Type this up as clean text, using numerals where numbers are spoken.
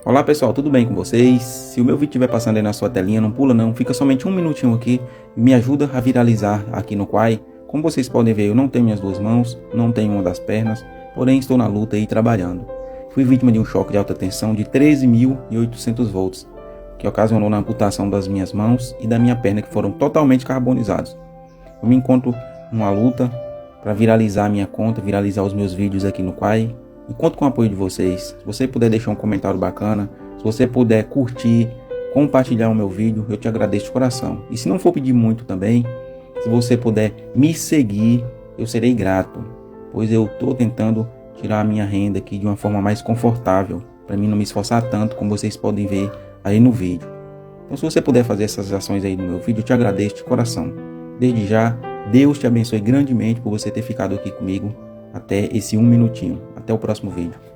Olá pessoal, tudo bem com vocês? Se o meu vídeo estiver passando aí na sua telinha, não pula não, fica somente um minutinho aqui e me ajuda a viralizar aqui no Quai. Como vocês podem ver, eu não tenho minhas duas mãos, não tenho uma das pernas, porém estou na luta aí trabalhando. Fui vítima de um choque de alta tensão de 13.800 volts, que ocasionou na amputação das minhas mãos e da minha perna, que foram totalmente carbonizados. Eu me encontro numa luta para viralizar minha conta, viralizar os meus vídeos aqui no Quai. E conto com o apoio de vocês. Se você puder deixar um comentário bacana, se você puder curtir, compartilhar o meu vídeo, eu te agradeço de coração. E se não for pedir muito também, se você puder me seguir, eu serei grato, pois eu estou tentando tirar a minha renda aqui de uma forma mais confortável, para mim não me esforçar tanto, como vocês podem ver aí no vídeo. Então se você puder fazer essas ações aí no meu vídeo, eu te agradeço de coração. Desde já, Deus te abençoe grandemente por você ter ficado aqui comigo até esse um minutinho. Até o próximo vídeo.